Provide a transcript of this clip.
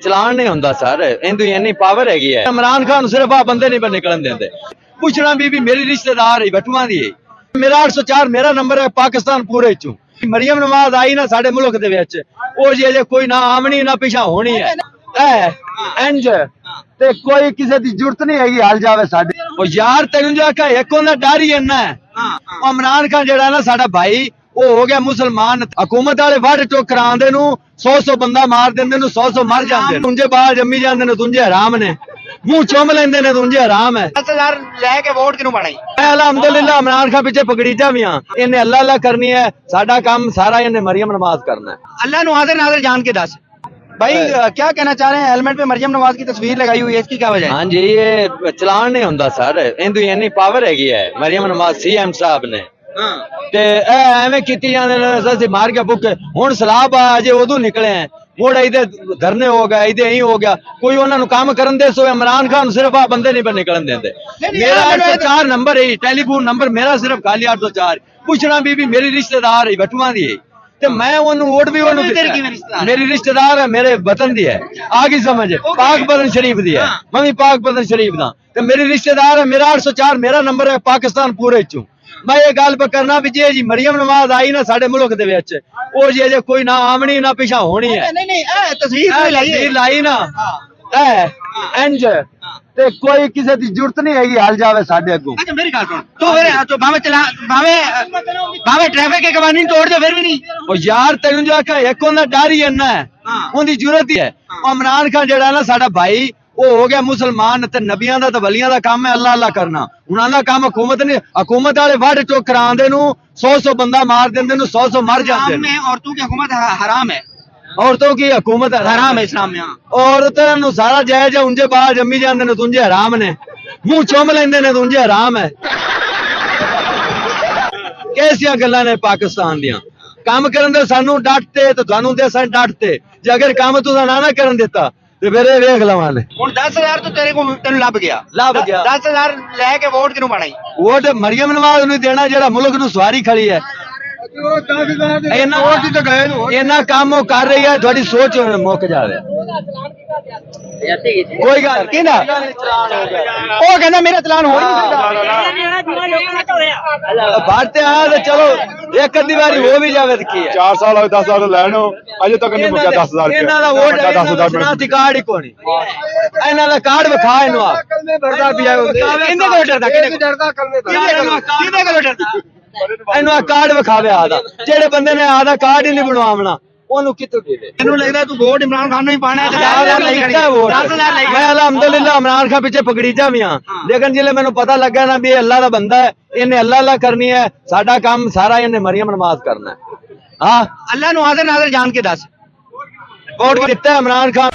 ਚਲਾਨ ਨਹੀਂ ਹੁੰਦਾ ਸਰ, ਇਹਦੀ ਇੰਨੀ ਪਾਵਰ ਹੈਗੀ ਹੈ। ਇਮਰਾਨ ਖਾਨ ਸਿਰਫ ਆ ਬੰਦੇ ਨਹੀਂ ਨਿਕਲਣ ਦਿੰਦੇ। ਪੁੱਛਣਾ ਬੀਬੀ ਮੇਰੀ ਰਿਸ਼ਤੇਦਾਰ ਹੈ ਬਟੂਆਂ ਦੀ, ਮੇਰਾ 804 ਮੇਰਾ ਨੰਬਰ ਹੈ ਪਾਕਿਸਤਾਨ ਪੂਰੇ ਚੋਂ। ਮਰੀਮ ਨਵਾਜ਼ ਆਈ ਨਾ ਸਾਡੇ ਮੁਲਕ ਦੇ ਵਿੱਚ, ਉਹ ਜੇ ਕੋਈ ਨਾ ਆਮਣੀ ਨਾ ਪਿਛਾ ਹੋਣੀ ਹੈ ਇੰਜ ਤੇ ਕੋਈ ਕਿਸੇ ਦੀ ਜ਼ਰੂਰਤ ਨਹੀਂ ਹੈਗੀ ਹਾਲ ਜਾਵੇ ਸਾਡੇ। ਉਹ ਯਾਰ ਤੈਨੂੰ ਜੋ ਆਖਿਆ ਇੱਕ ਉਹਦਾ ਡਰ ਹੀ ਇੰਨਾ ਹੈ। ਇਮਰਾਨ ਖਾਨ ਜਿਹੜਾ ਨਾ ਸਾਡਾ ਭਾਈ, ਉਹ ਹੋ ਗਿਆ ਮੁਸਲਮਾਨ। ਹਕੂਮਤ ਵਾਲੇ ਵੱਢ ਟੋਕ ਕਰਾਉਂਦੇ ਨੂੰ 100 ਬੰਦਾ ਮਾਰ ਦਿੰਦੇ ਨੂੰ 100 ਮਰ ਜਾਂਦੇ। ਤੁੰਝੇ ਬਾਲ ਜੰਮੀ ਜਾਂਦੇ ਨੇ, ਤੁੰਝੇ ਹਰਾਮ ਨੇ, ਮੂੰਹ ਚੁੰਮ ਲੈਂਦੇ ਨੇ, ਤੁੰਝੇ ਹਰਾਮ ਹੈ। 10,000 ਲੈ ਕੇ ਵੋਟ ਕਿਨੂੰ ਪਾਣੀ? ਅਲਹਮਦੁਲਿल्लाह ਇਮਰਾਨ ਖਾਨ ਪਿੱਛੇ ਪਗੜੀਟਾ ਵੀ ਆ। ਇਹਨੇ ਅੱਲਾ ਅੱਲਾ ਕਰਨੀ ਹੈ, ਸਾਡਾ ਕੰਮ ਸਾਰਾ ਇਹਨੇ ਮਰੀਮ ਨਵਾਜ਼ करना है। अल्लाह नु हाजिर नाजिर जान के दस भाई क्या कहना चाह रहे हैं? हेलमेट पे मरियम नवाज की तस्वीर लगाई हुई है, इसकी क्या वजह है? हाँ जी, ये चलान नहीं होता सर, इनकी इन्नी पावर हैगी है। मरियम नवाज सीएम साहब ने ते एवें कीती जांदे ने, असि मार के भुक्के हुण सलाह अजे उदों निकले हैं, मुड़ इधर धरने हो गए, इधर यही हो गया। कोई उन्होंने काम करन दे सो इमरान खान सिर्फ आ बंदे नहीं निकलन देंदे। मेरा 804 नंबर है, टेलीफोन नंबर मेरा सिर्फ खाली 804। पूछना बीबी मेरी रिश्तेदार है बटुआ दी, ते मैं उन्होंने वोट भी मेरी रिश्तेदार है, मेरे वतन दी है। आ गई समझ? पाक बदन शरीफ दी है, मैं भी पाक बदन शरीफ दा, ते मेरी रिश्तेदार है। मेरा 804 मेरा नंबर है पाकिस्तान पूरे चों। मैं ये गल करना भी जे जी मरियम नवाज आई ना साडे मुल्क दे विच, ओ जे कोई ना आमणी ना पिछा होनी है। नहीं तस्वीर लाई ना इंज ते कोई किसी दी जरूरत नहीं हैगी हाल जावे साडे अगों। अच्छा मेरी गल सुन, तो फिर तो भावे ट्रैफिक के कवानीन तोड़ दे फिर भी नहीं। ओ यार तैनूं जो आखिया एक उहदा डर ही इन्ना है, उहदी जरूरत ही है। इमरान खान जेड़ा ना साडा भाई, वो हो गया मुसलमान, ते नबियां दा ते वलियां दा काम है अल्लाह अल्लाह करना। उन्हां दा काम हुकूमत ने, हुकूमत वाले वढ टोक करांदे नु 100 बंदा मार दिंदे नु 100 मर जांदे ने। औरतों की हुकूमत हराम है, औरतों की हुकूमत हराम है इस्लाम में। औरतां नु सारा जायज है, उंजे बाल जम्मी जांदे ने, तुंजे हराम ने, मुंह चुम लेंदे ने, तुंजे हराम है। कैसियां गल्लां ने पाकिस्तान दियां? काम करन दे सानू डटते ते तुहानू दे असां डटते। जे अगर काम तुसां ना करन दिता ते फिर वेख लवांगे। हुण 10,000 तो तेरे को तेनू लभ गया। 10,000 लेके वोट किनू पाणी? वोट मरियम नवाज नूं देना जेड़ा मुल्क नूं सवारी खड़ी है। इन्ना काम वो कर रही है, थोड़ी सोच मुक जावे। कोई गल किहदा ओ कहंदा मेरा चलान हो नहीं सकदा। बात आ ते चलो एक अद्धी बारी हो भी जावे ते की है। 4 साल 10 साल लैनो अजे तक नहीं मुक्या 10,000 रुपया। इन्हां दा वोट 10,000 दी कार्ड ही कोनी, इन्हां दा कार्ड विखा इनु आ कलमे भरदा पिया किंदे को डरदा, किंदे को डरदा इनु आ कार्ड विखावे आदा। जेड़े बंदे ने आदा कार्ड ही नहीं बनवावना ओनू कित्थों देवे? मैनू लगदा तू वोट इमरान खान नूं ही पाना है। 10,000 वोट मैं अल्हम्दुलिल्लाह इमरान खान पिछे पगड़ीचा भी हां, लेकिन जिले मैनू पता लगा ना भी अल्लाह दा बंदा है, इन्हें अल्लाह अल्लाह करनी है, साडा काम सारा इन्हें मरियम नवाज करना है। हाँ अल्लाह नू हाजिर नाजिर जान के दस वोट दिता इमरान खान।